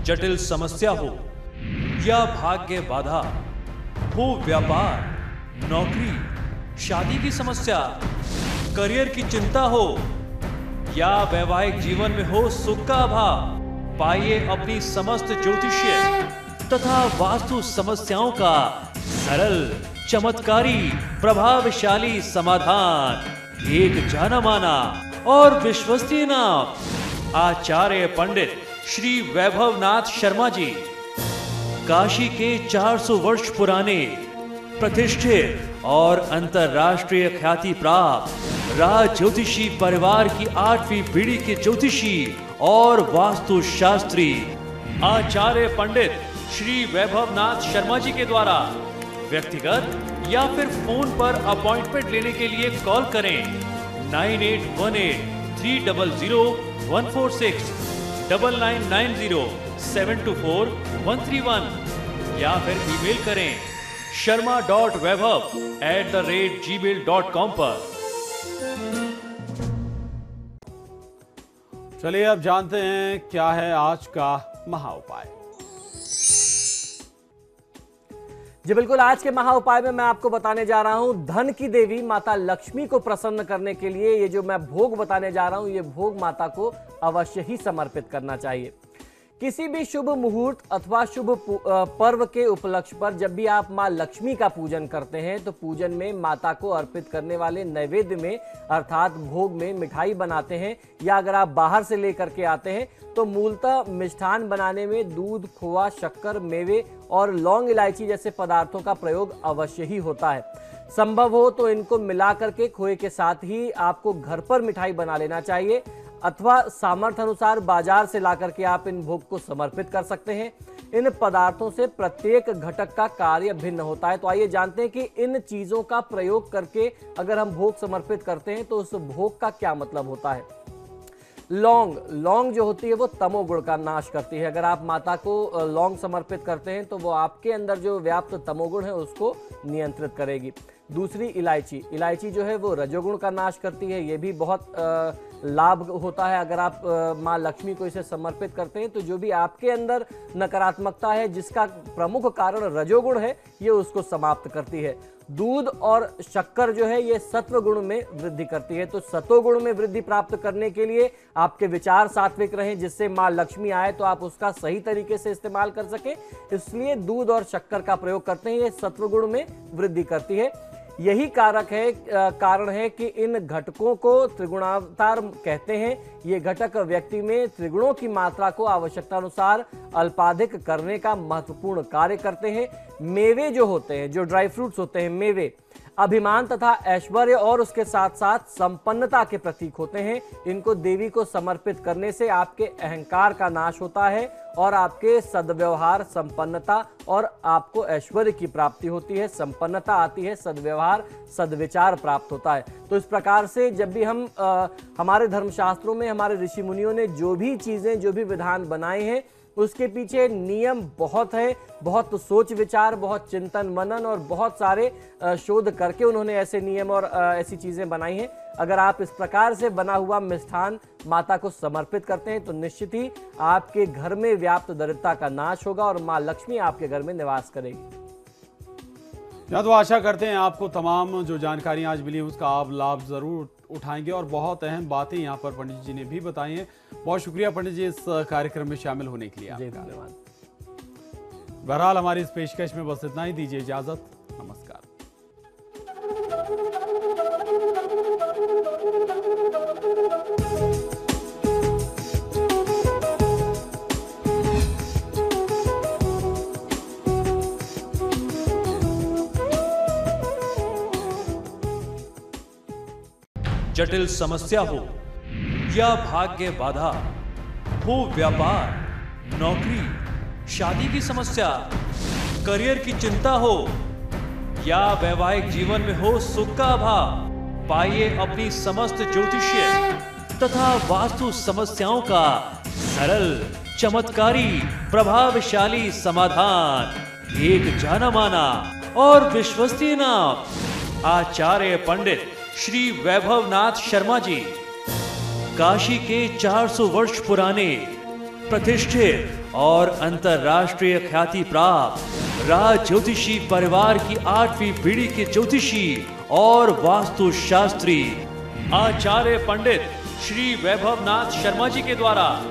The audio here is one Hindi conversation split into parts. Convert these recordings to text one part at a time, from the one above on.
जटिल समस्या हो या भाग्य बाधा हो, व्यापार, नौकरी, शादी की समस्या, करियर की चिंता हो या वैवाहिक जीवन में हो सुख का अभाव, पाइए अपनी समस्त ज्योतिषीय तथा वास्तु समस्याओं का सरल, चमत्कारी, प्रभावशाली समाधान। एक जाना माना और विश्वसनीय नाम, आचार्य पंडित श्री वैभवनाथ शर्मा जी, काशी के 400 वर्ष पुराने प्रतिष्ठित और अंतरराष्ट्रीय ख्याति प्राप्त राज ज्योतिषी परिवार की 8वीं पीढ़ी के ज्योतिषी और वास्तु शास्त्री आचार्य पंडित श्री वैभवनाथ शर्मा जी के द्वारा व्यक्तिगत या फिर फोन पर अपॉइंटमेंट लेने के लिए कॉल करें 9818300146, 9990724131 या फिर ईमेल करें sharma.vaibhav@gmail.com पर। चलिए अब जानते हैं क्या है आज का महा उपाय। जी बिल्कुल, आज के महा उपाय में मैं आपको बताने जा रहा हूं धन की देवी माता लक्ष्मी को प्रसन्न करने के लिए ये जो मैं भोग बताने जा रहा हूं, ये भोग माता को अवश्य ही समर्पित करना चाहिए। किसी भी शुभ मुहूर्त अथवा शुभ पर्व के उपलक्ष्य पर जब भी आप मां लक्ष्मी का पूजन करते हैं तो पूजन में माता को अर्पित करने वाले नैवेद्य में अर्थात भोग में मिठाई बनाते हैं या अगर आप बाहर से लेकर के आते हैं तो मूलतः मिष्ठान बनाने में दूध, खोआ, शक्कर, मेवे और लौंग, इलायची जैसे पदार्थों का प्रयोग अवश्य ही होता है। संभव हो तो इनको मिला करके खोए के साथ ही आपको घर पर मिठाई बना लेना चाहिए अथवा सामर्थ्य अनुसार बाजार से लाकर के आप इन भोग को समर्पित कर सकते हैं। इन पदार्थों से प्रत्येक घटक का कार्य भिन्न होता है। तो आइए जानते हैं कि इन चीजों का प्रयोग करके अगर हम भोग समर्पित करते हैं तो उस भोग का क्या मतलब होता है। लौंग जो होती है वो तमोगुण का नाश करती है। अगर आप माता को लौंग समर्पित करते हैं तो वो आपके अंदर जो व्याप्त तमोगुण है उसको नियंत्रित करेगी। दूसरी इलायची जो है वो रजोगुण का नाश करती है। ये भी बहुत लाभ होता है। अगर आप माँ लक्ष्मी को इसे समर्पित करते हैं तो जो भी आपके अंदर नकारात्मकता है जिसका प्रमुख कारण रजोगुण है ये उसको समाप्त करती है। दूध और शक्कर जो है ये सत्व गुण में वृद्धि करती है। तो सतोगुण में वृद्धि प्राप्त करने के लिए आपके विचार सात्विक रहें जिससे माँ लक्ष्मी आए तो आप उसका सही तरीके से इस्तेमाल कर सके, इसलिए दूध और शक्कर का प्रयोग करते हैं। ये सत्व गुण में वृद्धि करती है। यही कारण है कि इन घटकों को त्रिगुणावतार कहते हैं। ये घटक व्यक्ति में त्रिगुणों की मात्रा को आवश्यकता अनुसार अल्पाधिक करने का महत्वपूर्ण कार्य करते हैं। मेवे जो होते हैं, जो ड्राई फ्रूट्स होते हैं, मेवे अभिमान तथा ऐश्वर्य और उसके साथ साथ संपन्नता के प्रतीक होते हैं। इनको देवी को समर्पित करने से आपके अहंकार का नाश होता है और आपके सद्व्यवहार, संपन्नता और आपको ऐश्वर्य की प्राप्ति होती है। संपन्नता आती है, सद्व्यवहार, सद्विचार प्राप्त होता है। तो इस प्रकार से जब भी हम हमारे धर्मशास्त्रों में हमारे ऋषि मुनियों ने जो भी चीजें, जो भी विधान बनाए हैं उसके पीछे नियम बहुत है, बहुत सोच विचार, बहुत चिंतन मनन और बहुत सारे शोध करके उन्होंने ऐसे नियम और ऐसी चीजें बनाई हैं। अगर आप इस प्रकार से बना हुआ मिष्ठान माता को समर्पित करते हैं तो निश्चित ही आपके घर में व्याप्त दरिद्रता का नाश होगा और माँ लक्ष्मी आपके घर में निवास करेगी। तो आशा करते हैं आपको तमाम जो जानकारी आज मिली उसका आप लाभ जरूर उठाएंगे और बहुत अहम बातें यहाँ पर पंडित जी ने भी बताई हैं। बहुत शुक्रिया पंडित जी इस कार्यक्रम में शामिल होने के लिए। धन्यवाद। बहरहाल हमारी इस पेशकश में बस इतना ही, दीजिए इजाजत, नमस्कार। जटिल समस्या हो या भाग्य बाधा हो, व्यापार, नौकरी, शादी की समस्या, करियर की चिंता हो या वैवाहिक जीवन में हो सुख का अभाव, पाइए अपनी समस्त ज्योतिषीय तथा वास्तु समस्याओं का सरल, चमत्कारी, प्रभावशाली समाधान। एक जाना माना और विश्वसनीय नाम, आचार्य पंडित श्री वैभवनाथ शर्मा जी, काशी के 400 वर्ष पुराने प्रतिष्ठित और अंतरराष्ट्रीय ख्याति प्राप्त राज ज्योतिषी परिवार की 8वीं पीढ़ी के ज्योतिषी और वास्तुशास्त्री आचार्य पंडित श्री वैभव नाथ शर्मा जी के द्वारा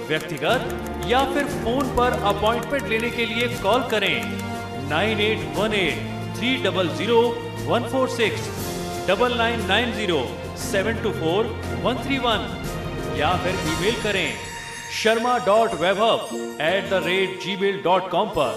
व्यक्तिगत या फिर फोन पर अपॉइंटमेंट लेने के लिए कॉल करें 9818-300-146, 9990-724-131 या फिर ईमेल करें sharma.vaibhav@gmail.com पर।